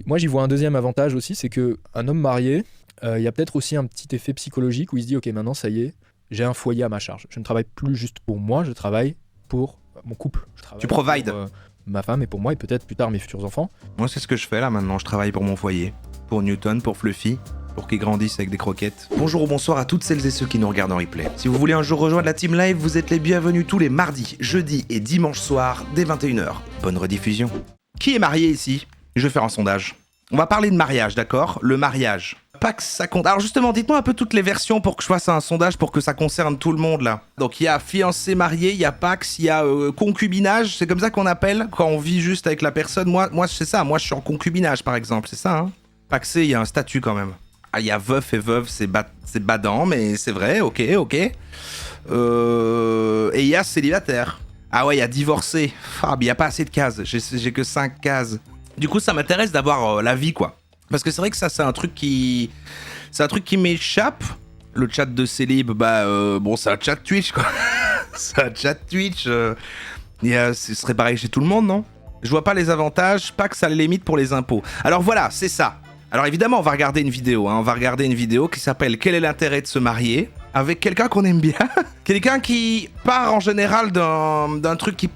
Moi, j'y vois un deuxième avantage aussi, c'est qu'un homme marié, il y a peut-être aussi un petit effet psychologique où il se dit, ok, maintenant, ça y est, j'ai un foyer à ma charge. Je ne travaille plus juste pour moi, je travaille pour mon couple. Je travaille Tu provides. pour, ma femme et pour moi, et peut-être plus tard mes futurs enfants. Moi, c'est ce que je fais là maintenant. Je travaille pour mon foyer, pour Newton, pour Fluffy, pour qu'ils grandissent avec des croquettes. Bonjour ou bonsoir à toutes celles et ceux qui nous regardent en replay. Si vous voulez un jour rejoindre la team live, vous êtes les bienvenus tous les mardis, jeudis et dimanches soirs dès 21h. Bonne rediffusion. Qui est marié ici ? Je vais faire un sondage. On va parler de mariage, d'accord ? Le mariage. Pax, ça compte. Alors justement, dites-moi un peu toutes les versions pour que je fasse un sondage pour que ça concerne tout le monde là. Donc il y a fiancé marié, il y a Pax, il y a concubinage, c'est comme ça qu'on appelle quand on vit juste avec la personne. Moi c'est ça, moi je suis en concubinage par exemple, c'est ça hein. Paxé, il y a un statut quand même. Ah, il y a veuf et veuve, c'est badant, mais c'est vrai, ok. Et il y a célibataire. Ah ouais, il y a divorcé. Ah, mais il n'y a pas assez de cases, j'ai que 5 cases. Du coup, ça m'intéresse d'avoir la vie, quoi. Parce que c'est vrai que ça, c'est un truc qui m'échappe. Le chat de célib, bon, c'est un chat Twitch, quoi. C'est un chat Twitch. Ce serait pareil chez tout le monde, non ? Je vois pas les avantages, pas que ça les limite pour les impôts. Alors voilà, c'est ça. Alors évidemment, on va regarder une vidéo. On va regarder une vidéo qui s'appelle « Quel est l'intérêt de se marier ?» avec quelqu'un qu'on aime bien. Quelqu'un qui part en général d'un truc qui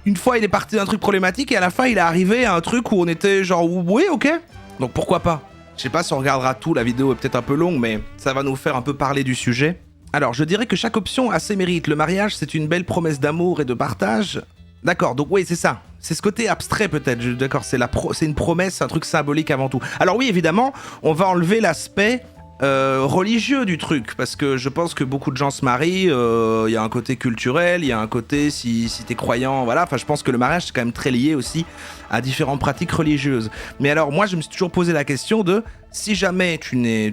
une fois, il est parti d'un truc problématique et à la fin, il est arrivé à un truc où on était genre « Oui, ok ». Donc pourquoi pas ? Je sais pas si on regardera tout, la vidéo est peut-être un peu longue, mais ça va nous faire un peu parler du sujet. Alors, je dirais que chaque option a ses mérites. Le mariage, c'est une belle promesse d'amour et de partage. D'accord, donc oui, c'est ça. C'est ce côté abstrait peut-être, d'accord, c'est une promesse, un truc symbolique avant tout. Alors oui, évidemment, on va enlever l'aspect religieux du truc, parce que je pense que beaucoup de gens se marient, il y a un côté culturel, il y a un côté si t'es croyant, voilà, enfin je pense que le mariage c'est quand même très lié aussi à différentes pratiques religieuses. Mais alors moi je me suis toujours posé la question de si jamais tu n'es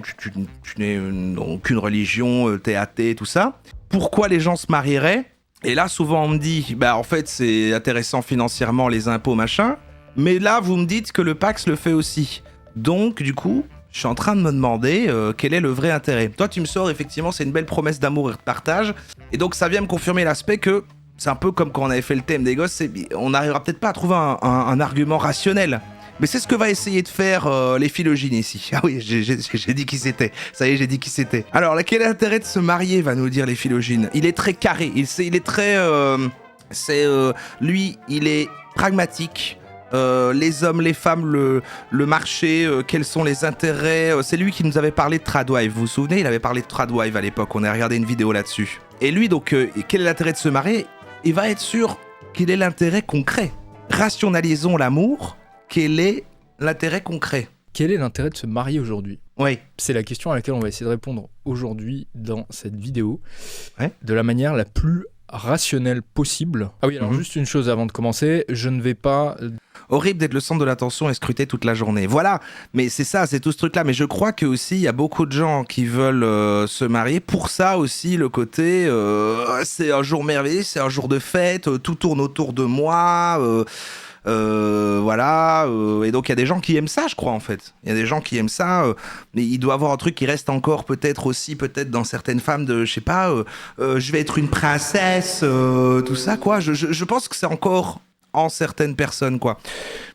aucune religion, t'es athée, tout ça, pourquoi les gens se marieraient ? Et là souvent on me dit, en fait c'est intéressant financièrement, les impôts machin, mais là vous me dites que le Pax le fait aussi. Donc du coup, je suis en train de me demander quel est le vrai intérêt. Toi, tu me sors, effectivement, c'est une belle promesse d'amour et de partage. Et donc, ça vient me confirmer l'aspect que c'est un peu comme quand on avait fait le thème des gosses. On n'arrivera peut-être pas à trouver un argument rationnel. Mais c'est ce que va essayer de faire les philogènes ici. Ah oui, j'ai dit qui c'était. Ça y est, j'ai dit qui c'était. Alors, quel est l'intérêt de se marier, va nous dire les philogènes. Il est très carré. Il est très... lui, il est pragmatique. Les hommes, les femmes, le marché, quels sont les intérêts. C'est lui qui nous avait parlé de Tradwife, vous vous souvenez ? Il avait parlé de Tradwife à l'époque, on a regardé une vidéo là-dessus. Et lui, donc, quel est l'intérêt de se marier ? Il va être sûr quel est l'intérêt concret. Rationalisons l'amour, quel est l'intérêt concret ? Quel est l'intérêt de se marier aujourd'hui ? Oui. C'est la question à laquelle on va essayer de répondre aujourd'hui dans cette vidéo, ouais. De la manière la plus rationnelle possible. Ah oui, alors juste une chose avant de commencer, je ne vais pas... Horrible d'être le centre de l'attention et scruté toute la journée. Voilà, mais c'est ça, c'est tout ce truc-là. Mais je crois que aussi il y a beaucoup de gens qui veulent se marier. Pour ça aussi, le côté, c'est un jour merveilleux, c'est un jour de fête, tout tourne autour de moi. Voilà, et donc il y a des gens qui aiment ça, je crois en fait. Il y a des gens qui aiment ça, mais il doit y avoir un truc qui reste encore peut-être dans certaines femmes de, je sais pas, je vais être une princesse, tout ça quoi. Je pense que c'est encore en certaines personnes quoi.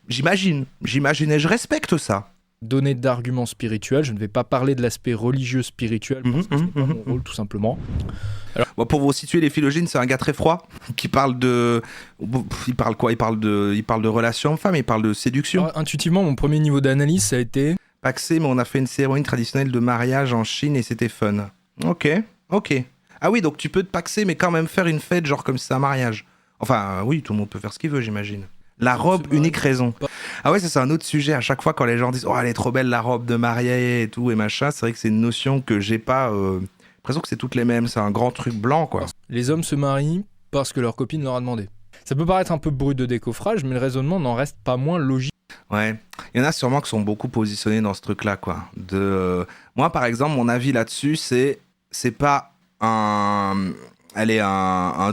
J'imagine et je respecte ça. Donner d'arguments spirituels, je ne vais pas parler de l'aspect religieux spirituel parce que ce n'est pas mon rôle tout simplement. Alors, bon, pour vous situer, les philogènes, c'est un gars très froid qui parle de... Il parle quoi ? Il parle de relations hommes-femmes, il parle de séduction. Alors, intuitivement, mon premier niveau d'analyse, ça a été... Paxé, mais on a fait une cérémonie traditionnelle de mariage en Chine et c'était fun. Ok. Ah oui, donc tu peux te paxer, mais quand même faire une fête genre comme si c'était un mariage. Enfin, oui, tout le monde peut faire ce qu'il veut, j'imagine. La robe, unique raison. Ah ouais, ça c'est un autre sujet. À chaque fois, quand les gens disent « Oh, elle est trop belle la robe de mariée et tout, et machin », c'est vrai que c'est une notion que j'ai pas... l'impression que c'est toutes les mêmes, c'est un grand truc blanc, quoi. Les hommes se marient parce que leur copine leur a demandé. Ça peut paraître un peu brut de décoffrage, mais le raisonnement n'en reste pas moins logique. Ouais. Il y en a sûrement qui sont beaucoup positionnés dans ce truc-là, quoi. Moi, par exemple, mon avis là-dessus, c'est pas un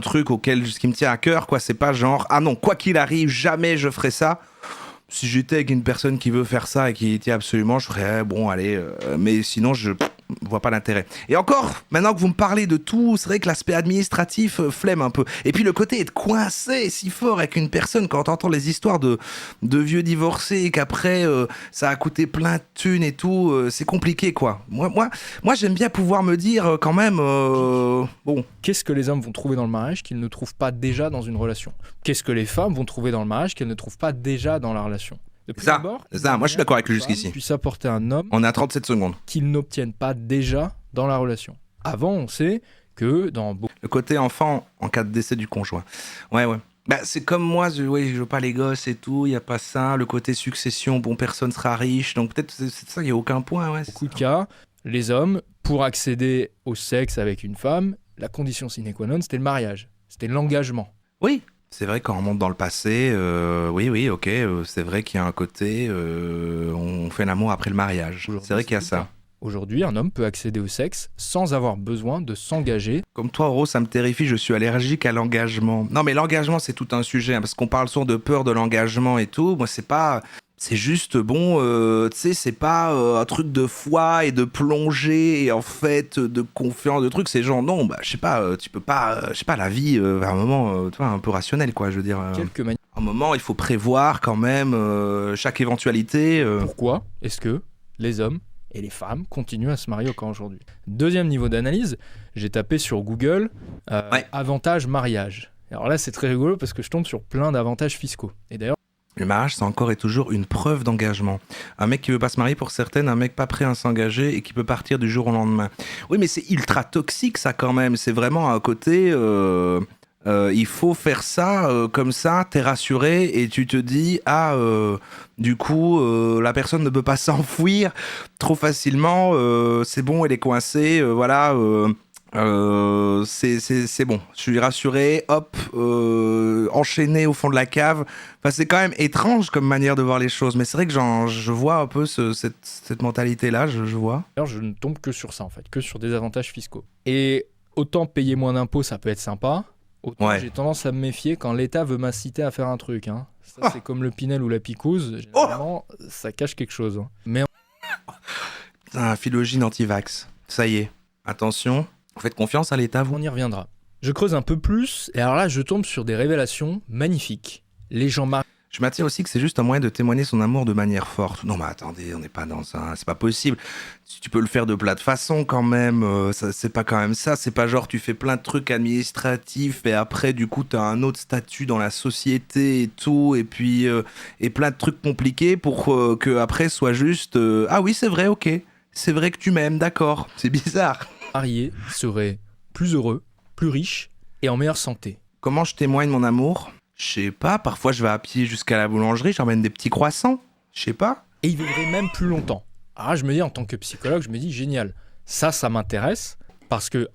truc qui me tient à cœur, quoi. C'est pas genre, ah non, quoi qu'il arrive, jamais je ferai ça. Si j'étais avec une personne qui veut faire ça et qui y tient absolument, je ferais, bon, allez, mais sinon, Je vois pas l'intérêt. Et encore, maintenant que vous me parlez de tout, c'est vrai que l'aspect administratif flemme un peu. Et puis le côté être coincé si fort avec une personne quand t'entends les histoires de vieux divorcés et qu'après ça a coûté plein de thunes et tout, c'est compliqué quoi. Moi j'aime bien pouvoir me dire quand même, bon. Qu'est-ce que les hommes vont trouver dans le mariage qu'ils ne trouvent pas déjà dans une relation? Qu'est-ce que les femmes vont trouver dans le mariage qu'elles ne trouvent pas déjà dans la relation? Ça, moi je suis d'accord avec lui jusqu'ici. Puisse apporter un homme On est à 37 secondes. qu'ils n'obtiennent pas déjà dans la relation. Avant, on sait que dans beaucoup... Le côté enfant en cas de décès du conjoint. Ouais. Bah, c'est comme moi, je veux pas les gosses et tout, il n'y a pas ça. Le côté succession, bon, personne sera riche. Donc peut-être c'est ça, il n'y a aucun point. Ouais, beaucoup de cas, les hommes, pour accéder au sexe avec une femme, la condition sine qua non, c'était le mariage. C'était l'engagement. Oui. C'est vrai quand on remonte dans le passé, oui, ok, c'est vrai qu'il y a un côté, on fait l'amour après le mariage. C'est vrai qu'il y a ça. Aujourd'hui, un homme peut accéder au sexe sans avoir besoin de s'engager. Comme toi, Oro, ça me terrifie, je suis allergique à l'engagement. Non, mais l'engagement, c'est tout un sujet, hein, parce qu'on parle souvent de peur de l'engagement et tout. Moi, c'est pas... C'est juste, bon, tu sais, c'est pas un truc de foi et de plongée et en fait de confiance, de trucs. C'est genre, non, bah, je sais pas, tu peux pas, je sais pas, la vie, à un moment, tu vois, un peu rationnel, quoi, je veux dire. À un moment, il faut prévoir quand même chaque éventualité. Pourquoi est-ce que les hommes et les femmes continuent à se marier encore aujourd'hui? Deuxième niveau d'analyse, j'ai tapé sur Google avantages mariage. Alors là, c'est très rigolo parce que je tombe sur plein d'avantages fiscaux. Et d'ailleurs, le mariage, c'est encore et toujours une preuve d'engagement. Un mec qui veut pas se marier, pour certaines, un mec pas prêt à s'engager et qui peut partir du jour au lendemain. Oui, mais c'est ultra toxique, ça, quand même. C'est vraiment un côté... il faut faire ça, comme ça, t'es rassuré et tu te dis, du coup, la personne ne peut pas s'enfuir trop facilement, c'est bon, elle est coincée, voilà... c'est bon, je suis rassuré, hop, enchaîné au fond de la cave. Enfin, c'est quand même étrange comme manière de voir les choses, mais c'est vrai que je vois un peu cette mentalité-là, je vois. Alors, je ne tombe que sur ça, en fait, que sur des avantages fiscaux. Et autant payer moins d'impôts, ça peut être sympa, autant j'ai tendance à me méfier quand l'État veut m'inciter à faire un truc. Hein. Ça, c'est comme le Pinel ou la picouse, généralement, ça cache quelque chose. Hein. Mais philogine anti-vax, ça y est, attention. Vous faites confiance à l'État, vous? On y reviendra. Je creuse un peu plus, et alors là, je tombe sur des révélations magnifiques. Les gens mariés... Je m'attire aussi que c'est juste un moyen de témoigner son amour de manière forte. Non mais attendez, on n'est pas dans ça, c'est pas possible. Tu peux le faire de plein de façons quand même, c'est pas quand même ça. C'est pas genre tu fais plein de trucs administratifs et après du coup t'as un autre statut dans la société et tout, et puis et plein de trucs compliqués pour que après soit juste ah oui c'est vrai, ok, c'est vrai que tu m'aimes, d'accord. C'est bizarre. Mariés seraient plus heureux, plus riches et en meilleure santé. Comment je témoigne mon amour? Je sais pas, parfois je vais à pied jusqu'à la boulangerie, j'emmène des petits croissants, je sais pas. Et ils vivraient même plus longtemps. Alors là, je me dis, en tant que psychologue, je me dis, génial, ça m'intéresse, parce que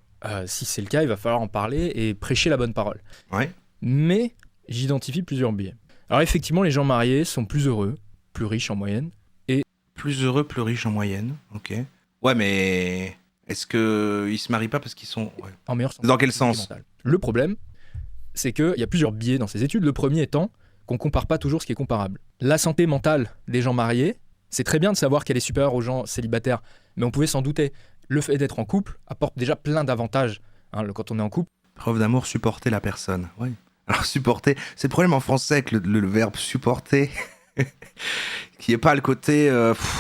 si c'est le cas, il va falloir en parler et prêcher la bonne parole. Ouais. Mais j'identifie plusieurs biais. Alors effectivement, les gens mariés sont plus heureux, plus riches en moyenne, et... Plus heureux, plus riches en moyenne, ok. Ouais, mais... Est-ce qu'ils se marient pas parce qu'ils sont... En meilleure santé. Dans quel sens? Le problème, c'est qu'il y a plusieurs biais dans ces études. Le premier étant qu'on compare pas toujours ce qui est comparable. La santé mentale des gens mariés, c'est très bien de savoir qu'elle est supérieure aux gens célibataires, mais on pouvait s'en douter. Le fait d'être en couple apporte déjà plein d'avantages. Hein, quand on est en couple... Preuve d'amour, supporter la personne. Oui. Alors supporter, c'est le problème en français avec le verbe supporter, qui n'est pas le côté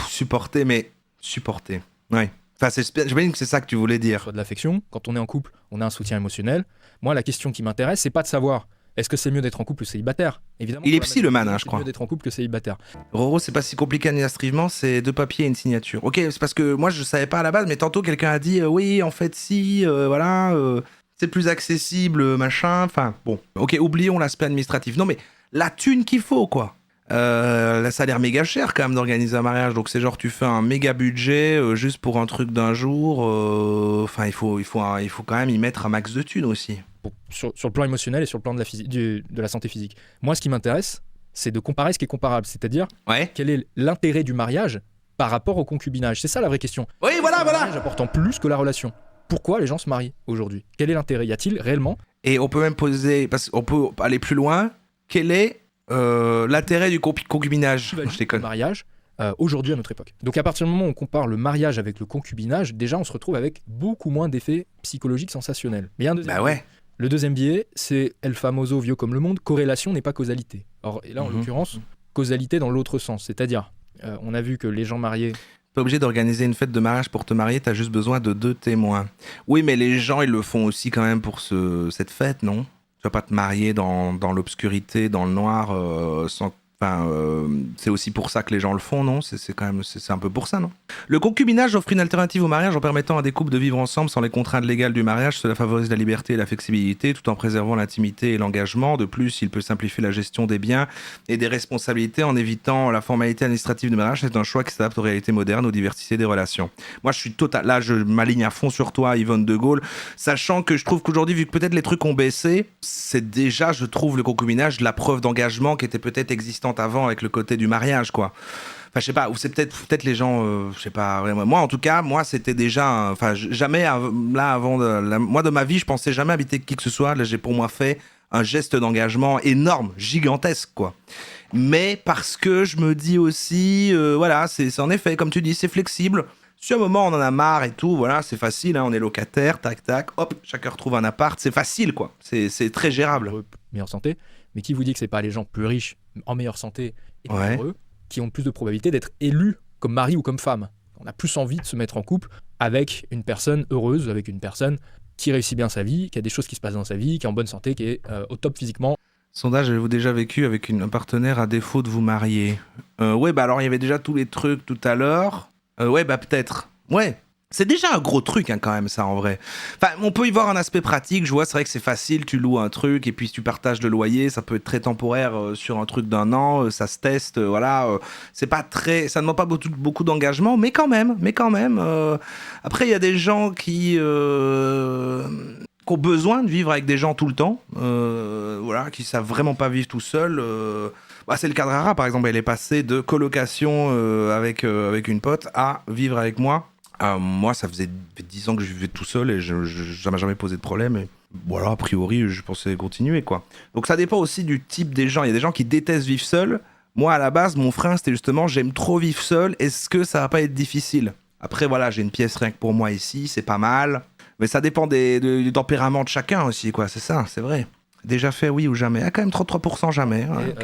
supporter, mais supporter. Oui. Enfin, j'imagine que c'est ça que tu voulais dire. Soit de l'affection, quand on est en couple, on a un soutien émotionnel. Moi, la question qui m'intéresse, c'est pas de savoir est-ce que c'est mieux d'être en couple ou célibataire. Évidemment, il est psy le man, je crois. C'est mieux d'être en couple que célibataire. Roro, c'est pas si compliqué administrativement, c'est 2 papiers et une signature. Ok, c'est parce que moi je savais pas à la base, mais tantôt quelqu'un a dit oui, en fait si, voilà, c'est plus accessible, machin. Enfin bon, ok, oublions l'aspect administratif. Non mais la thune qu'il faut quoi. Là, ça a l'air méga cher quand même d'organiser un mariage, donc c'est genre tu fais un méga budget juste pour un truc d'un jour. Enfin, il faut quand même y mettre un max de thunes aussi. Sur le plan émotionnel et sur le plan de la santé physique. Moi, ce qui m'intéresse, c'est de comparer ce qui est comparable, c'est-à-dire quel est l'intérêt du mariage par rapport au concubinage. C'est ça la vraie question. Oui, voilà. Le mariage apportant plus que la relation. Pourquoi les gens se marient aujourd'hui? Quel est l'intérêt? Y a-t-il réellement? Et on peut même poser, parce qu'on peut aller plus loin, quel est l'intérêt du concubinage? Le mariage aujourd'hui à notre époque. Donc à partir du moment où on compare le mariage avec le concubinage, déjà on se retrouve avec beaucoup moins d'effets psychologiques sensationnels. Mais il y a un deuxième biais. Le deuxième biais, c'est El famoso vieux comme le monde, corrélation n'est pas causalité. Or, et là en l'occurrence, causalité dans l'autre sens, c'est-à-dire, on a vu que les gens mariés... Pas obligé d'organiser une fête de mariage pour te marier, t'as juste besoin de 2 témoins. Oui, mais les gens, ils le font aussi quand même pour cette fête, non ? Tu vas pas te marier dans l'obscurité, dans le noir, sans... Enfin, c'est aussi pour ça que les gens le font, non ? C'est quand même, c'est un peu pour ça, non ? Le concubinage offre une alternative au mariage en permettant à des couples de vivre ensemble sans les contraintes légales du mariage. Cela favorise la liberté et la flexibilité tout en préservant l'intimité et l'engagement. De plus, il peut simplifier la gestion des biens et des responsabilités en évitant la formalité administrative du mariage. C'est un choix qui s'adapte aux réalités modernes, aux diversités des relations. Moi, je suis là, je m'aligne à fond sur toi, Yvonne de Gaulle, sachant que je trouve qu'aujourd'hui, vu que peut-être les trucs ont baissé, c'est déjà, je trouve, le concubinage, la preuve d'engagement qui était peut-être existante avant avec le côté du mariage, quoi. Enfin, je sais pas, ou c'est peut-être les gens, je sais pas vraiment. Moi, en tout cas, moi, c'était déjà, enfin, jamais, là, avant, moi, de ma vie, je pensais jamais habiter qui que ce soit. Là, j'ai pour moi fait un geste d'engagement énorme, gigantesque, quoi. Mais parce que je me dis aussi, voilà, c'est en effet, comme tu dis, c'est flexible. Si à un moment on en a marre et tout, voilà, c'est facile, hein, on est locataire, tac, tac, hop, chacun retrouve un appart, c'est facile, quoi. C'est très gérable. Meilleure santé. Mais qui vous dit que c'est pas les gens plus riches, en meilleure santé et plus heureux, qui ont plus de probabilité d'être élus comme mari ou comme femme. On a plus envie de se mettre en couple avec une personne heureuse, avec une personne qui réussit bien sa vie, qui a des choses qui se passent dans sa vie, qui est en bonne santé, qui est au top physiquement. Sondage, avez-vous déjà vécu avec un partenaire à défaut de vous marier ? Ouais, bah alors il y avait déjà tous les trucs tout à l'heure. Ouais, bah peut-être. Ouais. C'est déjà un gros truc, hein, quand même, ça, en vrai. Enfin, on peut y voir un aspect pratique. Je vois, c'est vrai que c'est facile. Tu loues un truc et puis tu partages le loyer. Ça peut être très temporaire sur un truc d'1 an. Ça se teste, voilà. C'est pas très... Ça ne demande pas beaucoup d'engagement, mais quand même. Après, il y a des gens qui ont besoin de vivre avec des gens tout le temps. Voilà, qui savent vraiment pas vivre tout seul. Bah, c'est le cas de Rara, par exemple. Elle est passée de colocation avec une pote à vivre avec moi. Moi, ça faisait 10 ans que je vivais tout seul et ça m'a jamais posé de problème. Et voilà, a priori, je pensais continuer, quoi. Donc ça dépend aussi du type des gens. Il y a des gens qui détestent vivre seul. Moi, à la base, mon frein, c'était justement, j'aime trop vivre seul. Est-ce que ça va pas être difficile ? Après, voilà, j'ai une pièce rien que pour moi ici, c'est pas mal. Mais ça dépend du tempérament de chacun aussi, quoi. C'est ça, c'est vrai. Déjà fait, oui ou jamais. Ah, quand même 33% jamais. Ouais,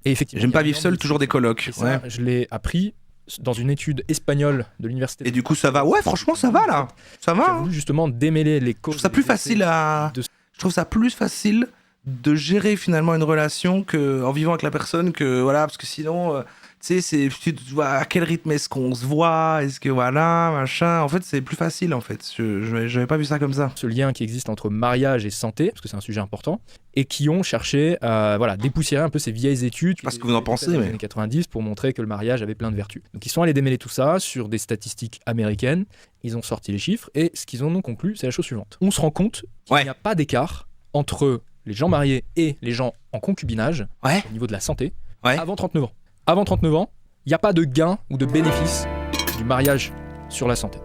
Et effectivement, j'aime pas vivre seul, toujours des colocs. Ça, je l'ai appris dans une étude espagnole de l'université. Et du coup, ça va. Ouais, franchement, ça va là. Ça va. J'ai voulu justement démêler les causes. Je trouve ça plus facile Je trouve ça plus facile de gérer finalement une relation en vivant avec la personne que voilà, parce que sinon, tu sais, tu vois à quel rythme est-ce qu'on se voit, est-ce que voilà, machin. En fait, c'est plus facile en fait. Je n'avais pas vu ça comme ça. Ce lien qui existe entre mariage et santé, parce que c'est un sujet important, et qui ont cherché à dépoussiérer un peu ces vieilles études. Je sais pas ce que vous en pensez, mais... des années 90 pour montrer que le mariage avait plein de vertus. Donc ils sont allés démêler tout ça sur des statistiques américaines. Ils ont sorti les chiffres et ce qu'ils en ont conclu, c'est la chose suivante. On se rend compte qu'il n'y a pas d'écart entre les gens mariés et les gens en concubinage au niveau de la santé avant 39 ans. Avant 39 ans, il n'y a pas de gain ou de bénéfice du mariage sur la santé.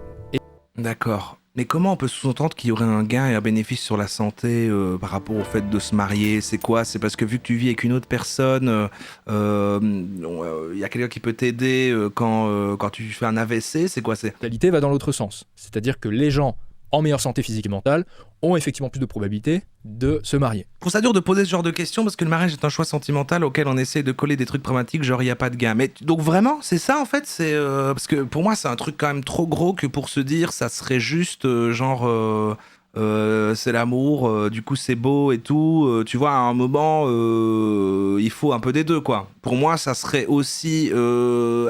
D'accord. Mais comment on peut sous-entendre qu'il y aurait un gain et un bénéfice sur la santé par rapport au fait de se marier ? C'est quoi ? C'est parce que vu que tu vis avec une autre personne, y a quelqu'un qui peut t'aider quand tu fais un AVC ? C'est quoi ? La réalité va dans l'autre sens. C'est-à-dire que les gens en meilleure santé physique et mentale ont effectivement plus de probabilité de se marier. Je trouve ça dur de poser ce genre de questions parce que le mariage est un choix sentimental auquel on essaie de coller des trucs pragmatiques, genre il n'y a pas de gain. Mais donc vraiment, c'est ça en fait, c'est parce que pour moi c'est un truc quand même trop gros que pour se dire ça serait juste c'est l'amour, du coup c'est beau et tout. Tu vois, à un moment, il faut un peu des deux, quoi. Pour moi, ça serait aussi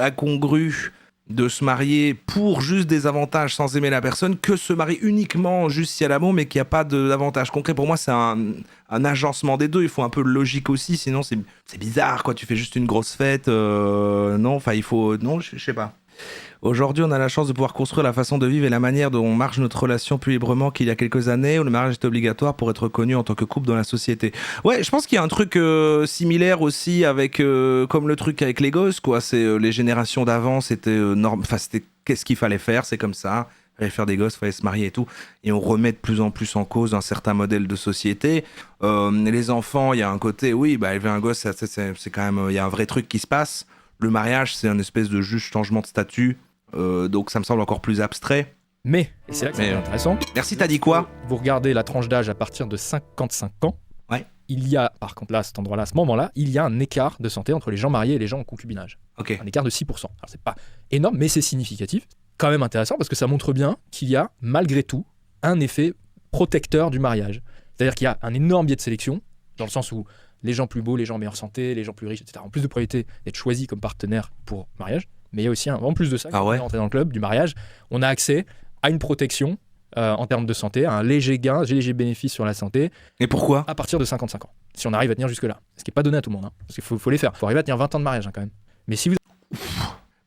incongru de se marier pour juste des avantages sans aimer la personne que se marier uniquement juste s'il y a l'amour mais qu'il n'y a pas d'avantages concrets. Pour moi, c'est un agencement des deux. Il faut un peu de logique aussi, sinon c'est bizarre, quoi. Tu fais juste une grosse fête. Non, enfin, il faut... Non, je sais pas. Aujourd'hui, on a la chance de pouvoir construire la façon de vivre et la manière dont on marche notre relation plus librement qu'il y a quelques années où le mariage était obligatoire pour être reconnu en tant que couple dans la société. Ouais, je pense qu'il y a un truc similaire aussi avec comme le truc avec les gosses, quoi. C'est les générations d'avant, c'était c'était qu'est-ce qu'il fallait faire, c'est comme ça. Il fallait faire des gosses, il fallait se marier et tout. Et on remet de plus en plus en cause un certain modèle de société. Les enfants, il y a un côté, oui, élever un gosse, c'est quand même, il y a un vrai truc qui se passe. Le mariage, c'est un espèce de juste changement de statut, donc ça me semble encore plus abstrait. Mais, et c'est là que c'est intéressant. Merci, t'as dit quoi ? Vous regardez la tranche d'âge à partir de 55 ans. Ouais. Il y a, par contre là, à cet endroit-là, à ce moment-là, il y a un écart de santé entre les gens mariés et les gens en concubinage. Ok. Un écart de 6%. Alors c'est pas énorme, mais c'est significatif. Quand même intéressant parce que ça montre bien qu'il y a, malgré tout, un effet protecteur du mariage. C'est-à-dire qu'il y a un énorme biais de sélection, dans le sens où les gens plus beaux, les gens en meilleure santé, les gens plus riches, etc., ont plus de probabilité d'être choisis comme partenaires pour mariage. Mais il y a aussi, en plus de ça, quand on est rentré dans le club du mariage, on a accès à une protection en termes de santé, à un léger gain, un léger bénéfice sur la santé. Et pourquoi ? À partir de 55 ans, si on arrive à tenir jusque-là. Ce qui n'est pas donné à tout le monde, hein, parce qu'il faut les faire. Il faut arriver à tenir 20 ans de mariage quand même. Mais si vous...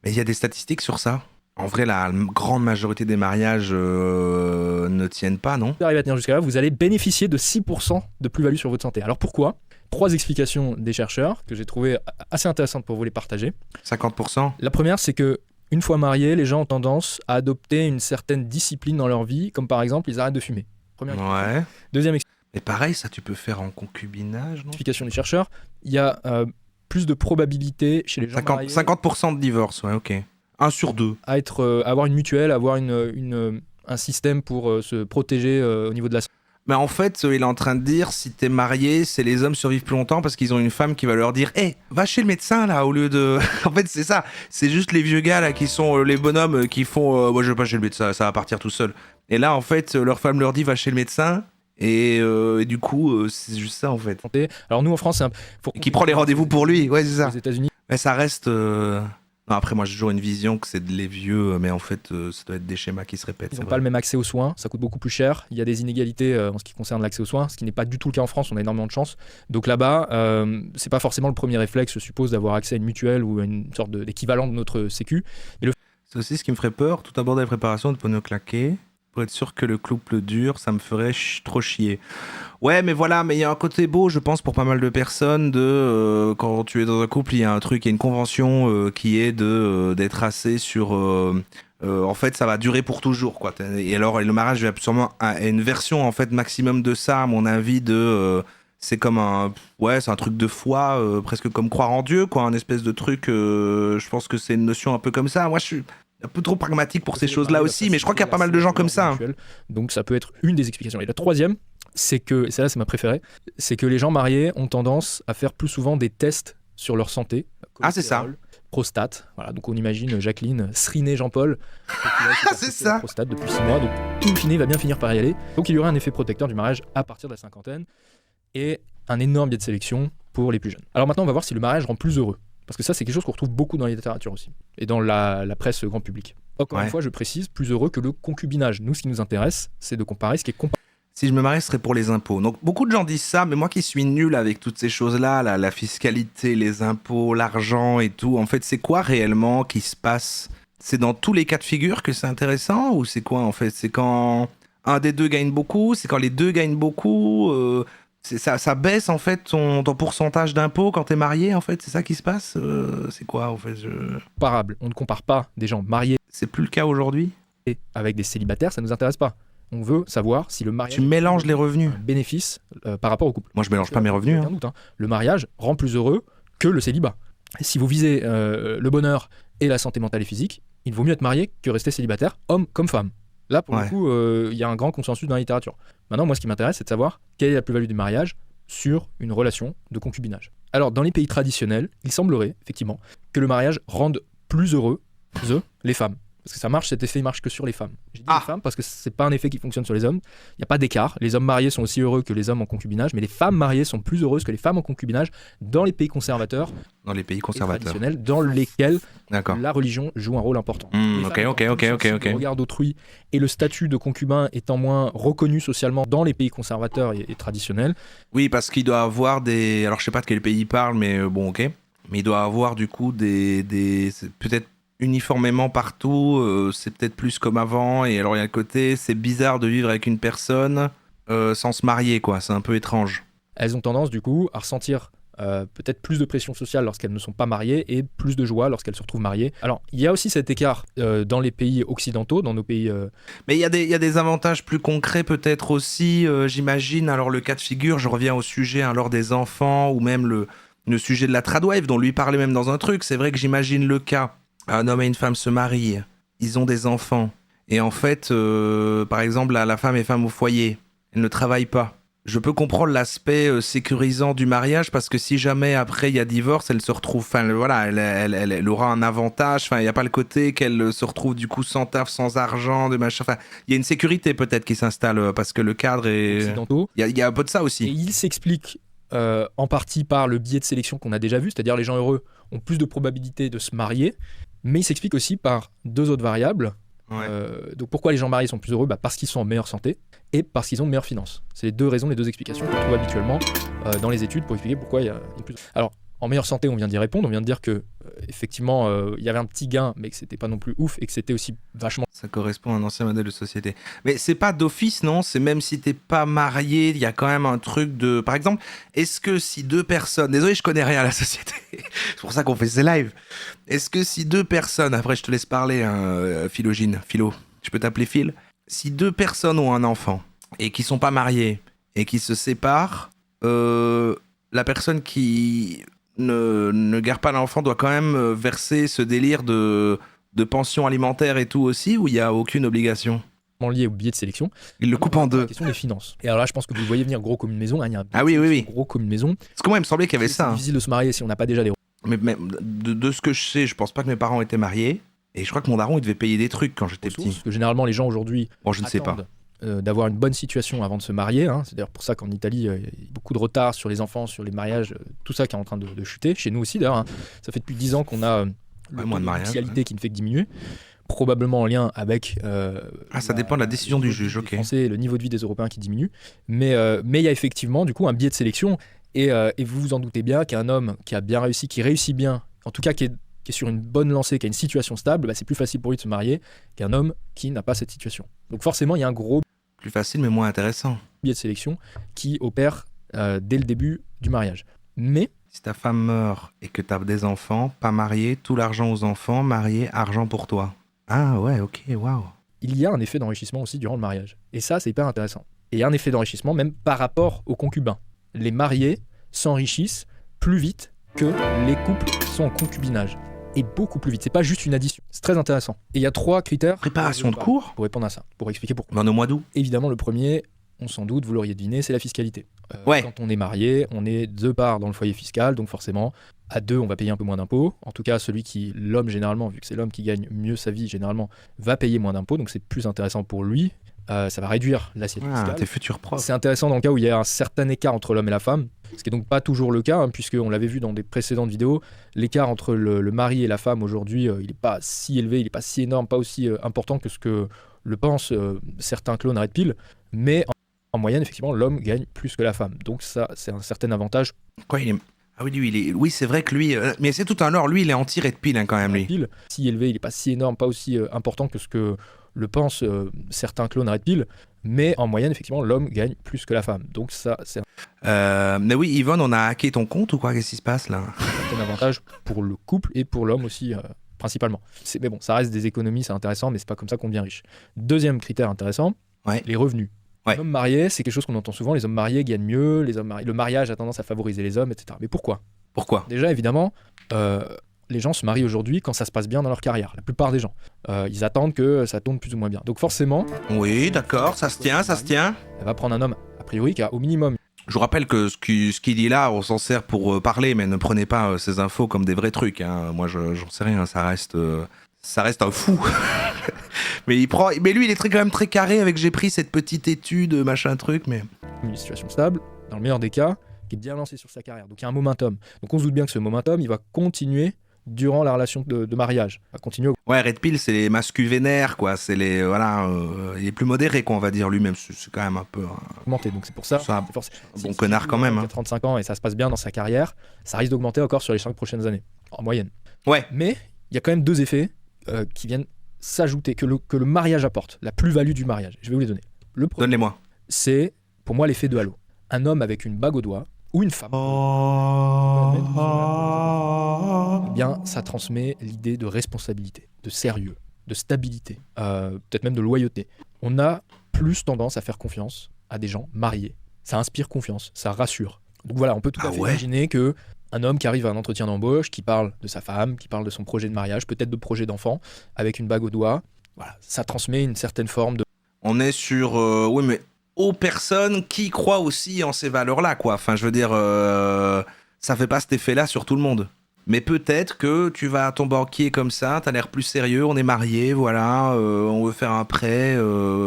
Mais il y a des statistiques sur ça. En vrai, la grande majorité des mariages ne tiennent pas, non ? Si vous arrivez à tenir jusque-là, vous allez bénéficier de 6% de plus-value sur votre santé. Alors pourquoi ? 3 explications des chercheurs que j'ai trouvées assez intéressantes pour vous les partager. 50%. La première, c'est que une fois mariés, les gens ont tendance à adopter une certaine discipline dans leur vie, comme par exemple, ils arrêtent de fumer. Première explication. Ouais. Deuxième Mais pareil, ça, tu peux faire en concubinage, non ? explication des chercheurs, il y a plus de probabilité chez les gens mariés 50% de divorce, ouais, ok. 1 sur 2. à avoir une mutuelle, à avoir un système pour se protéger au niveau de la santé. Mais en fait, il est en train de dire, si t'es marié, c'est les hommes survivent plus longtemps parce qu'ils ont une femme qui va leur dire « Hé, va chez le médecin, là, au lieu de... » En fait, c'est ça. C'est juste les vieux gars, là, qui sont les bonhommes qui font « Moi, je vais pas chez le médecin, ça va partir tout seul. » Et là, en fait, leur femme leur dit « Va chez le médecin. » Et du coup, c'est juste ça, en fait. Alors nous, en France, c'est Qui prend les rendez-vous pour lui, ouais, c'est ça. aux États-Unis, Mais ça reste... Non, après, moi, j'ai toujours une vision que c'est les vieux, mais en fait, ça doit être des schémas qui se répètent. ils c'est n'ont vrai. pas le même accès aux soins, ça coûte beaucoup plus cher. Il y a des inégalités en ce qui concerne l'accès aux soins, ce qui n'est pas du tout le cas en France, on a énormément de chance. Donc là-bas, c'est pas forcément le premier réflexe, je suppose, d'avoir accès à une mutuelle ou à une sorte d'équivalent de notre sécu. C'est aussi ce qui me ferait peur, tout aborder la préparation de pneus claqués. Pour être sûr que le couple dure, ça me ferait trop chier. Ouais, mais voilà, mais il y a un côté beau, je pense, pour pas mal de personnes, de quand tu es dans un couple, il y a un truc, il y a une convention qui est d'être assez sur... en fait, ça va durer pour toujours, quoi. Et alors, le mariage est sûrement une version, en fait, maximum de ça, à mon avis, c'est comme c'est un truc de foi, presque comme croire en Dieu, quoi, un espèce de truc, je pense que c'est une notion un peu comme ça. Moi, je suis un peu trop pragmatique pour ces choses-là aussi, mais je crois qu'il y a pas mal de gens comme ça. Hein. Donc ça peut être une des explications. Et la troisième, c'est que, et celle-là c'est ma préférée, c'est que les gens mariés ont tendance à faire plus souvent des tests sur leur santé. Ah, c'est ça. Prostate. Voilà, donc on imagine Jacqueline sriner Jean-Paul. C'est ça. Prostate depuis 6 mois, donc in fine, il va bien finir par y aller. Donc il y aurait un effet protecteur du mariage à partir de la cinquantaine et un énorme biais de sélection pour les plus jeunes. Alors maintenant, on va voir si le mariage rend plus heureux. Parce que ça, c'est quelque chose qu'on retrouve beaucoup dans la littérature aussi, et dans la presse grand public. Encore une fois, je précise, plus heureux que le concubinage. Nous, ce qui nous intéresse, c'est de comparer ce qui est comparable. Si je me marie, ce serait pour les impôts. Donc beaucoup de gens disent ça, mais moi qui suis nul avec toutes ces choses-là, la fiscalité, les impôts, l'argent et tout, en fait, c'est quoi réellement qui se passe ? C'est dans tous les cas de figure que c'est intéressant, ou c'est quoi en fait ? C'est quand un des deux gagne beaucoup ? C'est quand les deux gagnent beaucoup ? Ça baisse en fait ton pourcentage d'impôt quand t'es marié en fait, c'est ça qui se passe c'est quoi en fait Comparable. On ne compare pas des gens mariés. C'est plus le cas aujourd'hui. Avec des célibataires, ça ne nous intéresse pas. On veut savoir si le mariage... Tu mélanges les revenus. Un bénéfice par rapport au couple. Moi je mélange pas mes revenus. Aucun doute, hein. Le mariage rend plus heureux que le célibat. Et si vous visez le bonheur et la santé mentale et physique, il vaut mieux être marié que rester célibataire, homme comme femme. Là, pour le coup, il y a un grand consensus dans la littérature. Maintenant, moi, ce qui m'intéresse, c'est de savoir quelle est la plus-value du mariage sur une relation de concubinage. Alors, dans les pays traditionnels, il semblerait, effectivement, que le mariage rende plus heureux les femmes. Parce que ça marche, cet effet marche que sur les femmes. J'ai dit les femmes parce que c'est pas un effet qui fonctionne sur les hommes. Il n'y a pas d'écart. Les hommes mariés sont aussi heureux que les hommes en concubinage, mais les femmes mariées sont plus heureuses que les femmes en concubinage dans les pays conservateurs. Dans les pays conservateurs. Traditionnels, dans lesquels D'accord. la religion joue un rôle important. Ok. Le regard d'autrui et le statut de concubin étant moins reconnu socialement dans les pays conservateurs et traditionnels. Oui, parce qu'il doit avoir des... Alors je sais pas de quel pays il parle, mais bon, ok. Mais il doit avoir du coup des... peut-être uniformément partout, c'est peut-être plus comme avant, et alors il y a le côté, c'est bizarre de vivre avec une personne sans se marier, quoi, c'est un peu étrange. Elles ont tendance du coup à ressentir peut-être plus de pression sociale lorsqu'elles ne sont pas mariées et plus de joie lorsqu'elles se retrouvent mariées. Alors il y a aussi cet écart dans les pays occidentaux, dans nos pays... Mais il y a des avantages plus concrets peut-être aussi, j'imagine, alors le cas de figure, je reviens au sujet alors des enfants, ou même le sujet de la tradwife dont lui parlait même dans un truc. C'est vrai que j'imagine le cas. Un homme et une femme se marient, ils ont des enfants. Et en fait, par exemple, la femme est femme au foyer. Elle ne travaille pas. Je peux comprendre l'aspect sécurisant du mariage parce que si jamais après il y a divorce, elle se retrouve, enfin voilà, elle aura un avantage. Enfin, il n'y a pas le côté qu'elle se retrouve du coup sans taf, sans argent, de machin. Enfin, il y a une sécurité peut-être qui s'installe parce que le cadre est. Occidentaux. Il y a un peu de ça Et aussi. il s'explique en partie par le biais de sélection qu'on a déjà vu, c'est-à-dire les gens heureux ont plus de probabilité de se marier, mais il s'explique aussi par deux autres variables. Ouais. Donc pourquoi les gens mariés sont plus heureux ? Parce qu'ils sont en meilleure santé et parce qu'ils ont de meilleures finances. C'est les deux raisons, les deux explications qu'on trouve habituellement dans les études pour expliquer pourquoi il y a plus. Alors en meilleure santé, on vient d'y répondre, on vient de dire que effectivement il y avait un petit gain, mais que c'était pas non plus ouf et que c'était aussi vachement. Ça correspond à un ancien modèle de société. Mais c'est pas d'office, non ? C'est même si t'es pas marié, il y a quand même un truc de... Par exemple, est-ce que si deux personnes... Désolé, je connais rien à la société. C'est pour ça qu'on fait ces lives. Est-ce que si deux personnes... Après, je te laisse parler, hein, Philo, je peux t'appeler Phil. Si deux personnes ont un enfant et qui sont pas mariées et qui se séparent, la personne qui ne garde pas l'enfant doit quand même verser ce délire de pension alimentaire et tout aussi, ou il n'y a aucune obligation ? Lié au biais de sélection. Il le coupe en deux. La question des finances. Et alors là, je pense que vous le voyez venir gros comme une maison. Hein, il y a un biais Ah oui, de oui, sélection oui. gros comme une maison. Parce que moi, il me semblait qu'il y avait C'est ça. Hein. difficile de se marier si on n'a pas déjà des. Mais de ce que je sais, je pense pas que mes parents étaient mariés. Et je crois que mon daron, il devait payer des trucs quand j'étais petit. Parce que généralement, les gens aujourd'hui Bon, je ne sais pas. D'avoir une bonne situation avant de se marier. Hein. C'est d'ailleurs pour ça qu'en Italie, il y a beaucoup de retard sur les enfants, sur les mariages, tout ça qui est en train de chuter. Chez nous aussi, d'ailleurs. Hein. Ça fait depuis 10 ans qu'on a le taux de nuptialité qui ne fait que diminuer. Probablement en lien avec... ça dépend de la décision du juge, ok. Français, le niveau de vie des Européens qui diminue. Mais il y a effectivement, du coup, un biais de sélection. Et vous vous en doutez bien qu'un homme qui a bien réussi, qui réussit bien, en tout cas qui est sur une bonne lancée, qui a une situation stable, bah, c'est plus facile pour lui de se marier qu'un homme qui n'a pas cette situation. Donc forcément, il y a un gros plus facile mais moins intéressant biais de sélection qui opère dès le début du mariage. Mais si ta femme meurt et que tu as des enfants, pas mariés, tout l'argent aux enfants, mariés, argent pour toi. Ah ouais, ok, waouh. Il y a un effet d'enrichissement aussi durant le mariage. Et ça, c'est hyper intéressant. Et il y a un effet d'enrichissement même par rapport aux concubins. Les mariés s'enrichissent plus vite que les couples qui sont en concubinage. Et beaucoup plus vite. C'est pas juste une addition. C'est très intéressant. Et il y a 3 critères. Préparation de cours pour répondre à ça, pour expliquer pourquoi. On est au mois d'août. Évidemment, le premier, on s'en doute, vous l'auriez deviné, c'est la fiscalité. Ouais. Quand on est marié, on est 2 parts dans le foyer fiscal, donc forcément, à 2, on va payer un peu moins d'impôts. En tout cas, l'homme généralement, vu que c'est l'homme qui gagne mieux sa vie, généralement, va payer moins d'impôts, donc c'est plus intéressant pour lui. Ça va réduire l'assiette fiscale. Tes futurs profs. C'est intéressant dans le cas où il y a un certain écart entre l'homme et la femme, ce qui n'est donc pas toujours le cas, hein, puisqu'on l'avait vu dans des précédentes vidéos, l'écart entre le mari et la femme aujourd'hui, il n'est pas si élevé, il n'est pas si énorme, pas aussi important que ce que le pensent certains clones Red Pill, mais en moyenne, effectivement, l'homme gagne plus que la femme. Donc ça, c'est un certain avantage. Quoi, Ah oui, lui, oui, c'est vrai que lui... mais c'est tout un or, lui, il est anti-Red Pill hein, quand même, lui. Red Pill, si élevé, il n'est pas si énorme, pas aussi important que ce que le pensent certains clones Red Pill, mais en moyenne, effectivement, l'homme gagne plus que la femme. Donc ça, c'est mais oui, Yvonne, on a hacké ton compte ou quoi ? Qu'est-ce qui se passe, là ? un certain avantage pour le couple et pour l'homme aussi, principalement. Mais bon, ça reste des économies, c'est intéressant, mais c'est pas comme ça qu'on devient riche. Deuxième critère intéressant, les revenus. Ouais. Les hommes mariés, c'est quelque chose qu'on entend souvent, les hommes mariés gagnent mieux, le mariage a tendance à favoriser les hommes, etc. Mais pourquoi ? Déjà, évidemment, les gens se marient aujourd'hui quand ça se passe bien dans leur carrière. La plupart des gens. Ils attendent que ça tourne plus ou moins bien. Donc forcément... Oui, d'accord, ça se tient. Elle va prendre un homme, a priori, qui a au minimum... Je vous rappelle que ce qu'il dit là, on s'en sert pour parler, mais ne prenez pas ces infos comme des vrais trucs. Hein. Moi, j'en sais rien, ça reste un fou. mais lui, il est quand même très carré avec j'ai pris cette petite étude, machin truc, mais... Une situation stable, dans le meilleur des cas, qui est bien lancé sur sa carrière. Donc il y a un momentum. Donc on se doute bien que ce momentum, il va continuer durant la relation de mariage. Il va continuer. Ouais, Red Pill, c'est les masculins vénères, quoi. C'est les... Voilà, il est plus modéré, quoi, on va dire, lui-même. C'est quand même un peu... augmenté, donc c'est pour ça... C'est un bon connard quand même. Il a 35 ans et ça se passe bien dans sa carrière, ça risque d'augmenter encore sur les 5 prochaines années, en moyenne. Ouais. Mais il y a quand même 2 effets qui viennent s'ajouter, que le mariage apporte, la plus-value du mariage. Je vais vous les donner. Le premier, donne-les-moi. C'est, pour moi, l'effet de halo. Un homme avec une bague au doigt, ou une femme, eh bien, ça transmet l'idée de responsabilité, de sérieux, de stabilité, peut-être même de loyauté. On a plus tendance à faire confiance à des gens mariés. Ça inspire confiance, ça rassure. Donc voilà, on peut tout à fait imaginer que Un homme qui arrive à un entretien d'embauche, qui parle de sa femme, qui parle de son projet de mariage, peut-être de projet d'enfant, avec une bague au doigt. Voilà, ça transmet une certaine forme de... On est sur... oui, mais aux personnes qui croient aussi en ces valeurs-là, quoi. Enfin, je veux dire, ça fait pas cet effet-là sur tout le monde. Mais peut-être que tu vas à ton banquier comme ça, t'as l'air plus sérieux, on est mariés, voilà, on veut faire un prêt,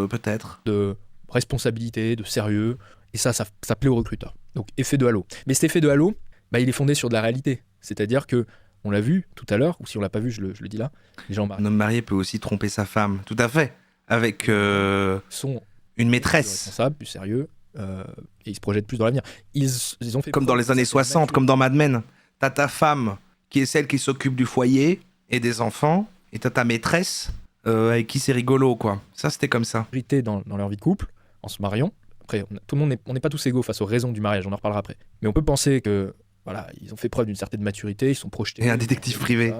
peut-être. de responsabilité, de sérieux, et ça plaît aux recruteurs. Donc effet de halo. Mais cet effet de halo, il est fondé sur de la réalité. C'est-à-dire que, on l'a vu tout à l'heure, ou si on l'a pas vu, je le dis là, les gens Un homme marié peut aussi tromper sa femme, tout à fait, avec sont une plus maîtresse. responsables, plus sérieux, et ils se projettent plus dans l'avenir. Ils ont fait Comme dans les années 60, comme dans Mad Men. T'as ta femme qui est celle qui s'occupe du foyer et des enfants, et t'as ta maîtresse avec qui c'est rigolo, quoi. Ça, c'était comme ça. maturité dans leur vie de couple, en se mariant. Après, tout le monde on n'est pas tous égaux face aux raisons du mariage, on en reparlera après. Mais on peut penser que, voilà, ils ont fait preuve d'une certaine maturité, ils sont projetés. Et un détective privé.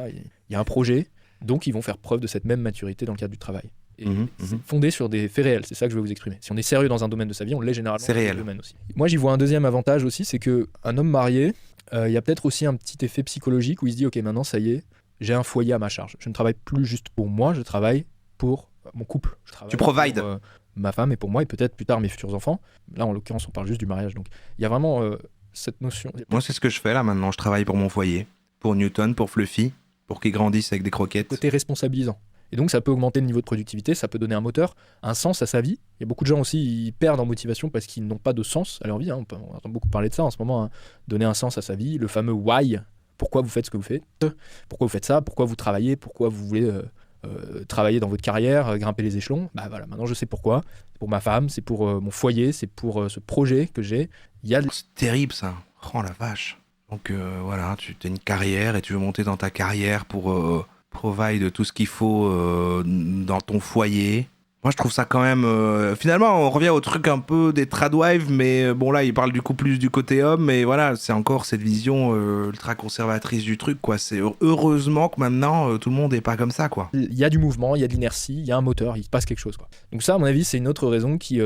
Il y a un projet, donc ils vont faire preuve de cette même maturité dans le cadre du travail. Et Mhm, c'est fondé sur des faits réels, c'est ça que je vais vous exprimer. Si on est sérieux dans un domaine de sa vie, on l'est généralement C'est dans réel. ce domaine aussi. Moi, j'y vois un deuxième avantage aussi, c'est qu'un homme marié, il y a peut-être aussi un petit effet psychologique où il se dit, ok, maintenant, ça y est, j'ai un foyer à ma charge. Je ne travaille plus juste pour moi, je travaille pour mon couple. Je travaille Tu provides. pour, ma femme et pour moi, et peut-être plus tard mes futurs enfants. Là, en l'occurrence, on parle juste du mariage. Donc, il y a vraiment cette notion. Moi, c'est ce que je fais là maintenant. Je travaille pour mon foyer, pour Newton, pour Fluffy, pour qu'ils grandissent avec des croquettes. Côté responsabilisant. Et donc, ça peut augmenter le niveau de productivité, ça peut donner un moteur, un sens à sa vie. Il y a beaucoup de gens aussi, ils perdent en motivation parce qu'ils n'ont pas de sens à leur vie. On entend beaucoup parler de ça en ce moment. Donner un sens à sa vie, le fameux why. Pourquoi vous faites ce que vous faites? Pourquoi vous faites ça? Pourquoi vous travaillez? Pourquoi vous voulez travailler dans votre carrière, grimper les échelons? Voilà, maintenant je sais pourquoi. C'est pour ma femme, c'est pour mon foyer, c'est pour ce projet que j'ai. Il y a C'est terrible, ça. Oh la vache. Donc voilà, tu as une carrière et tu veux monter dans ta carrière pour provide tout ce qu'il faut dans ton foyer. Moi, je trouve ça quand même... finalement, on revient au truc un peu des tradwives, mais bon, là, il parle du coup plus du côté homme, mais voilà, c'est encore cette vision ultra conservatrice du truc, quoi. C'est heureusement que maintenant, tout le monde n'est pas comme ça, quoi. Il y a du mouvement, il y a de l'inertie, il y a un moteur, il se passe quelque chose, quoi. Donc ça, à mon avis, c'est une autre raison qui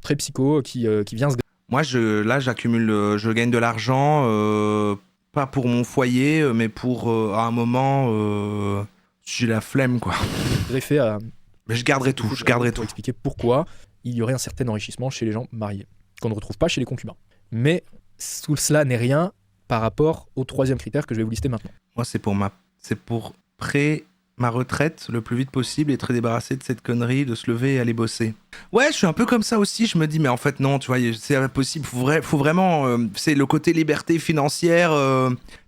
très psycho, qui vient se... Moi, là, j'accumule, je gagne de l'argent, pas pour mon foyer, mais pour, à un moment, j'ai la flemme, quoi. greffer à... Mais je garderai tout, je garderai pour tout. expliquer pourquoi il y aurait un certain enrichissement chez les gens mariés, qu'on ne retrouve pas chez les concubins. Mais tout cela n'est rien par rapport au troisième critère que je vais vous lister maintenant. Moi, c'est pour ma retraite le plus vite possible, être débarrassé de cette connerie de se lever et aller bosser. Ouais, je suis un peu comme ça aussi. Je me dis, mais en fait, non, tu vois, c'est impossible. Faut vraiment. C'est le côté liberté financière.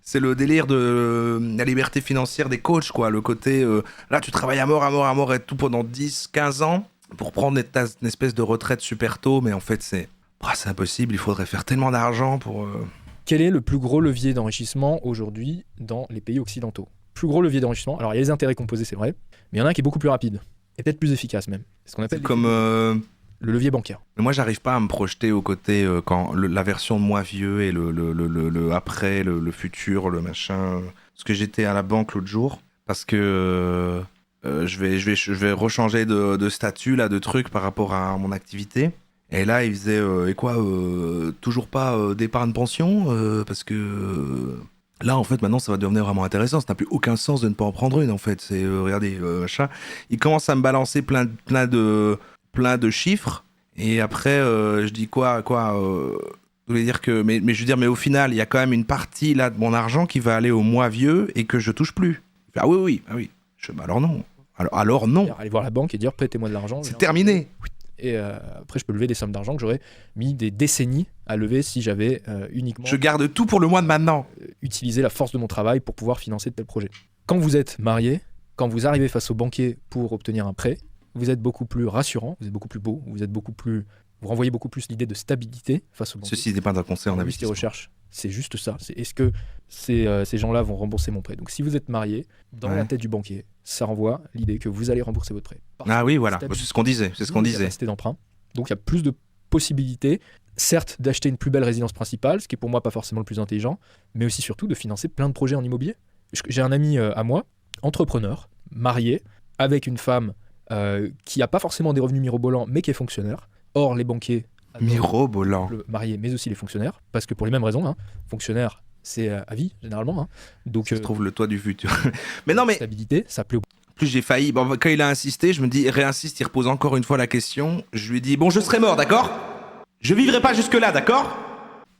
C'est le délire de la liberté financière des coachs, quoi. Le côté. Là, tu travailles à mort et tout pendant 10, 15 ans pour prendre une espèce de retraite super tôt, mais en fait, c'est impossible. Il faudrait faire tellement d'argent pour. Quel est le plus gros levier d'enrichissement aujourd'hui dans les pays occidentaux? Plus gros levier d'enrichissement, alors il y a les intérêts composés, c'est vrai, mais il y en a un qui est beaucoup plus rapide et peut-être plus efficace même. C'est ce qu'on appelle comme. le levier bancaire. Mais moi, j'arrive pas à me projeter au côté quand la version de moi vieux et le après, le futur, le machin. Parce que j'étais à la banque l'autre jour, parce que je vais rechanger de statut, là, de truc par rapport à mon activité. Et là, il faisait, toujours pas d'épargne pension, parce que... Là, en fait, maintenant, ça va devenir vraiment intéressant. Ça n'a plus aucun sens de ne pas en prendre une, en fait. C'est, regardez, machin. Il commence à me balancer plein de chiffres. Et après, je dis quoi je voulais dire que... Mais je veux dire, mais au final, il y a quand même une partie, là, de mon argent qui va aller au mois vieux et que je touche plus. Ah oui. Alors non. Alors non. Aller voir la banque et dire prêtez-moi de l'argent. C'est terminé. Et après, je peux lever des sommes d'argent que j'aurais mis des décennies à lever si j'avais uniquement... Je garde tout pour le mois de maintenant. Utilisé la force de mon travail pour pouvoir financer de tels projets. Quand vous êtes marié, quand vous arrivez face au banquier pour obtenir un prêt, vous êtes beaucoup plus rassurant, vous êtes beaucoup plus beau, vous renvoyez beaucoup plus l'idée de stabilité face au banquier. Ceci n'est pas un conseil en Ce qu'ils investissement. recherchent, c'est juste ça. C'est est-ce que ces gens-là vont rembourser mon prêt? Donc si vous êtes marié, dans la tête du banquier, ça renvoie l'idée que vous allez rembourser votre prêt. Ah oui, voilà, c'est ce qu'on disait. Capacité d'emprunt. Donc il y a plus de possibilités, certes, d'acheter une plus belle résidence principale, ce qui est pour moi pas forcément le plus intelligent, mais aussi surtout de financer plein de projets en immobilier. J'ai un ami à moi, entrepreneur, marié, avec une femme qui n'a pas forcément des revenus mirobolants, mais qui est fonctionnaire. Or, les banquiers... Mirobolant. Le marié, mais aussi les fonctionnaires, parce que pour les mêmes raisons, fonctionnaires, c'est à vie, généralement. Hein. Donc, Ça se trouve le toit du futur. Mais non, mais stabilité, ça plaît au... plus j'ai failli. Bon, quand il a insisté, je me dis, réinsiste, il repose encore une fois la question. Je lui dis, bon, je serai mort, d'accord? Je vivrai pas jusque-là, d'accord?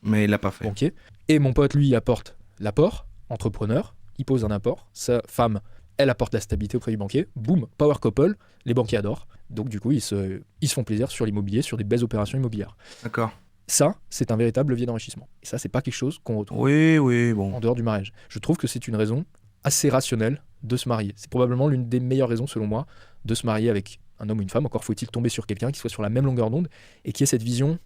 Mais il l'a pas fait. banquier. Et mon pote, lui, apporte l'apport, entrepreneur, il pose un apport. Sa femme, elle apporte la stabilité auprès du banquier. Boum, power couple, les banquiers adorent. Donc du coup, ils se font plaisir sur l'immobilier, sur des belles opérations immobilières. D'accord. Ça, c'est un véritable levier d'enrichissement. Et ça, c'est pas quelque chose qu'on retrouve Oui, bon. en dehors du mariage. Je trouve que c'est une raison assez rationnelle de se marier. C'est probablement l'une des meilleures raisons, selon moi, de se marier avec un homme ou une femme. Encore faut-il tomber sur quelqu'un qui soit sur la même longueur d'onde et qui ait cette vision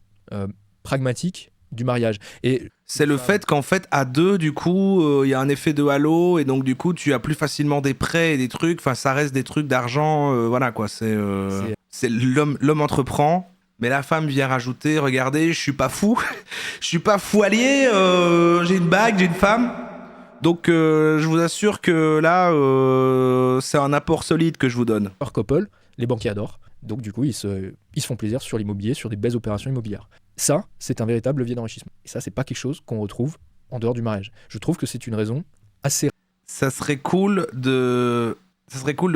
pragmatique du mariage. Et C'est le fait qu'en fait, à deux, du coup, il y a un effet de halo, et donc du coup, tu as plus facilement des prêts et des trucs. Enfin, ça reste des trucs d'argent, voilà quoi. C'est l'homme entreprend, mais la femme vient rajouter, regardez, je suis pas fou, je suis pas fou allié, j'ai une bague, j'ai une femme. Donc, je vous assure que là, c'est un apport solide que je vous donne. power couple, les banquiers adorent. Donc du coup, ils se font plaisir sur l'immobilier, sur des belles opérations immobilières. Ça, c'est un véritable levier d'enrichissement. Et ça, c'est pas quelque chose qu'on retrouve en dehors du mariage. Je trouve que c'est une raison assez... Ça serait cool de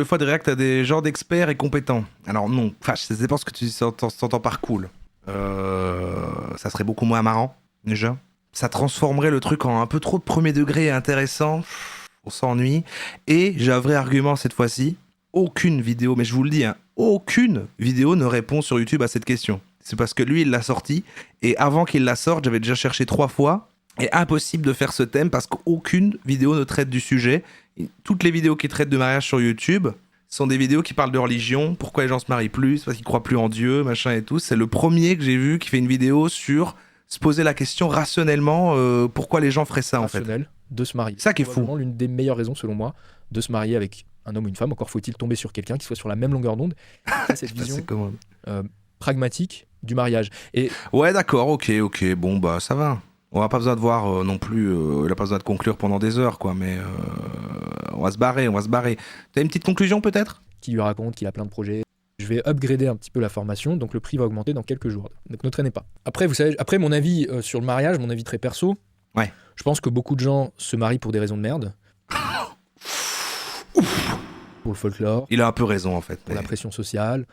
fois de réacter à des genres d'experts et compétents. Alors non, enfin, je sais pas ce que tu t'entends par cool. Ça serait beaucoup moins marrant, déjà. Ça transformerait le truc en un peu trop de premier degré et intéressant. On s'ennuie. Et j'ai un vrai argument cette fois-ci. Aucune vidéo, mais je vous le dis, hein, aucune vidéo ne répond sur YouTube à cette question. C'est parce que lui, il l'a sorti. Et avant qu'il la sorte, j'avais déjà cherché 3 fois. Et impossible de faire ce thème parce qu'aucune vidéo ne traite du sujet. Et toutes les vidéos qui traitent de mariage sur YouTube sont des vidéos qui parlent de religion. Pourquoi les gens se marient plus? Parce qu'ils croient plus en Dieu, machin et tout. C'est le premier que j'ai vu qui fait une vidéo sur se poser la question rationnellement pourquoi les gens feraient ça en fait. rationnel de se marier. Ça qui est C'est fou. probablement l'une des meilleures raisons, selon moi, de se marier avec un homme ou une femme. Encore faut-il tomber sur quelqu'un qui soit sur la même longueur d'onde. Et cette vision C'est comment pragmatique du mariage. Et Ouais, d'accord, ok, bon bah ça va. On n'a pas besoin de voir non plus, il n'a pas besoin de conclure pendant des heures quoi, mais on va se barrer. T'as une petite conclusion peut-être? qui lui raconte qu'il a plein de projets. Je vais upgrader un petit peu la formation, donc le prix va augmenter dans quelques jours. Donc ne traînez pas. Après, vous savez, après mon avis sur le mariage, mon avis très perso, Ouais. je pense que beaucoup de gens se marient pour des raisons de merde. Pour le folklore, Il a un peu raison en fait. pour la pression sociale,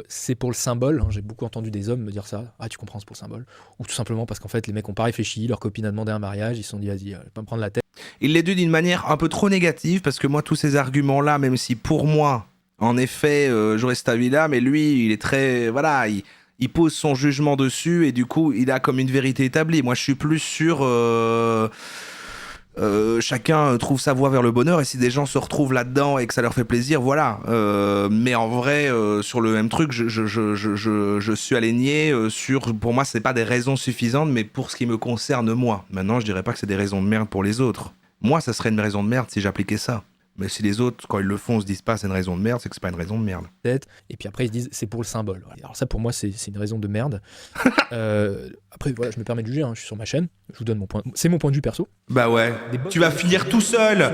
c'est pour le symbole. Hein. J'ai beaucoup entendu des hommes me dire ça. Ah, tu comprends, c'est pour le symbole. Ou tout simplement parce qu'en fait, les mecs ont pas réfléchi, leur copine a demandé un mariage, ils se sont dit, vas-y, je vais pas me prendre la tête. Il l'a dit d'une manière un peu trop négative parce que moi, tous ces arguments-là, même si pour moi, en effet, j'aurais cet avis-là, mais lui, il est très. Voilà, il pose son jugement dessus et du coup, il a comme une vérité établie. Moi, je suis plus sur. Chacun trouve sa voie vers le bonheur et si des gens se retrouvent là-dedans et que ça leur fait plaisir, voilà. Mais en vrai, sur le même truc, je suis aligné sur. Pour moi, c'est pas des raisons suffisantes, mais pour ce qui me concerne moi. Maintenant, je dirais pas que c'est des raisons de merde pour les autres. Moi, ça serait une raison de merde si j'appliquais ça. Mais si les autres, quand ils le font, se disent pas c'est une raison de merde, c'est que c'est pas une raison de merde. Et puis après, ils se disent, c'est pour le symbole. Voilà. Alors ça, pour moi, c'est une raison de merde. Après, voilà, je me permets de juger, hein, je suis sur ma chaîne, je vous donne mon point. C'est mon point de vue perso. Bah ouais. Tu vas finir tout seul.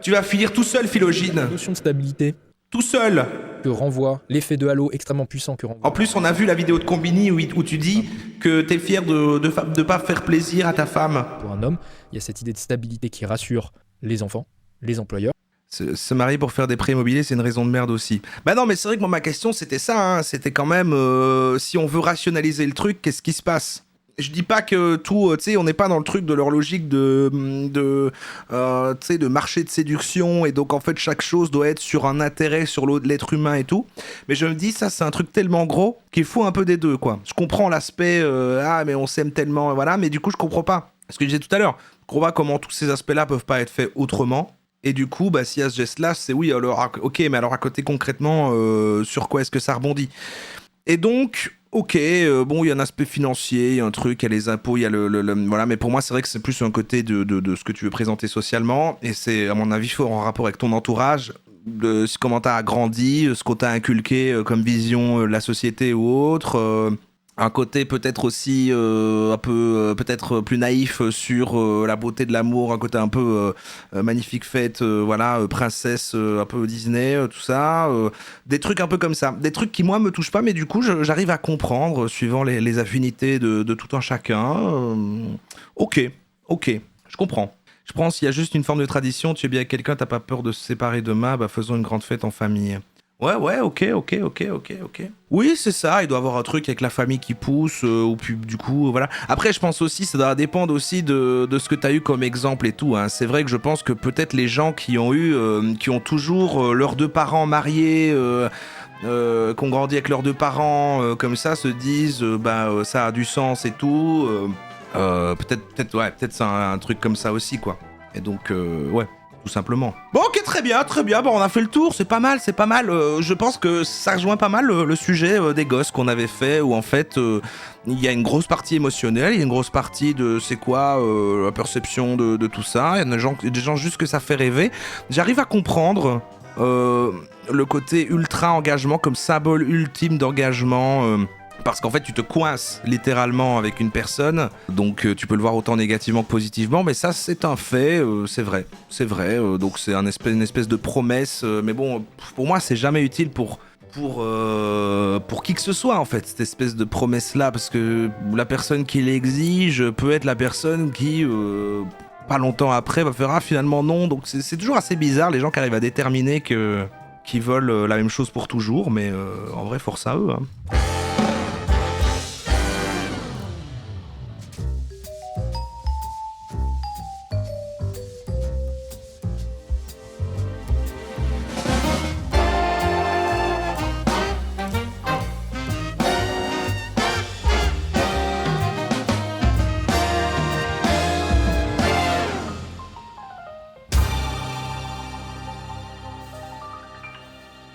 Tu vas finir tout seul, La Philogine. notion de stabilité Tout seul. que renvoie l'effet de halo extrêmement puissant que renvoie. En plus, on a vu la vidéo de Combini où tu dis que t'es fier de pas faire plaisir à ta femme. Pour un homme, il y a cette idée de stabilité qui rassure les enfants, les employeurs. Se marier pour faire des prêts immobiliers, c'est une raison de merde aussi. Bah non, mais c'est vrai que moi, ma question, c'était ça. Hein. C'était quand même, si on veut rationaliser le truc, qu'est-ce qui se passe? Je dis pas que tout, tu sais, on n'est pas dans le truc de leur logique tu sais, de marché de séduction et donc en fait chaque chose doit être sur un intérêt sur l'être humain et tout. Mais je me dis ça c'est un truc tellement gros qu'il faut un peu des deux quoi. Je comprends l'aspect ah mais on s'aime tellement voilà, mais du coup je comprends pas. Ce que je disais tout à l'heure, je comprends pas comment tous ces aspects-là peuvent pas être faits autrement. Et du coup, bah, s'il y a ce geste-là, c'est oui, alors, ok, mais alors à côté concrètement, sur quoi est-ce que ça rebondit? Et donc, ok, bon, il y a un aspect financier, il y a un truc, il y a les impôts, il y a voilà, mais pour moi, c'est vrai que c'est plus un côté de ce que tu veux présenter socialement, et c'est, à mon avis, fort en rapport avec ton entourage, de comment t'as grandi, ce qu'on t'a inculqué comme vision de la société ou autre. Un côté peut-être aussi un peu peut-être plus naïf sur la beauté de l'amour, un côté un peu magnifique fête, voilà, princesse, un peu Disney, tout ça, des trucs un peu comme ça, des trucs qui moi me touchent pas, mais du coup j'arrive à comprendre suivant les affinités de tout un chacun. Ok, Je comprends. Je pense qu'il y a juste une forme de tradition, tu es bien avec quelqu'un, t'as pas peur de se séparer demain, bah faisons une grande fête en famille. Ouais, ok. Oui, c'est ça, il doit y avoir un truc avec la famille qui pousse, ou puis du coup, voilà. Après, je pense aussi, ça doit dépendre aussi de ce que t'as eu comme exemple et tout, hein. C'est vrai que je pense que peut-être les gens qui ont toujours leurs deux parents mariés, qui ont grandi avec leurs deux parents, comme ça, se disent, ça a du sens et tout. Peut-être c'est un truc comme ça aussi, quoi. Et donc, ouais. Tout simplement. Bon, ok, très bien. Bon, on a fait le tour, c'est pas mal. Je pense que ça rejoint pas mal le sujet des gosses qu'on avait fait, où en fait, il y a une grosse partie émotionnelle, il y a une grosse partie de c'est quoi la perception de tout ça. Il y a des gens juste que ça fait rêver. J'arrive à comprendre le côté ultra engagement comme symbole ultime d'engagement. Parce qu'en fait, tu te coinces littéralement avec une personne, donc tu peux le voir autant négativement que positivement, mais ça, c'est un fait, c'est vrai. Donc c'est une espèce de promesse, mais bon, pour moi, c'est jamais utile pour qui que ce soit, en fait, cette espèce de promesse-là, parce que la personne qui l'exige peut être la personne qui... pas longtemps après, va faire « Ah, finalement, non », donc c'est toujours assez bizarre, les gens qui arrivent à déterminer qu'ils veulent la même chose pour toujours, mais en vrai, force à eux, hein.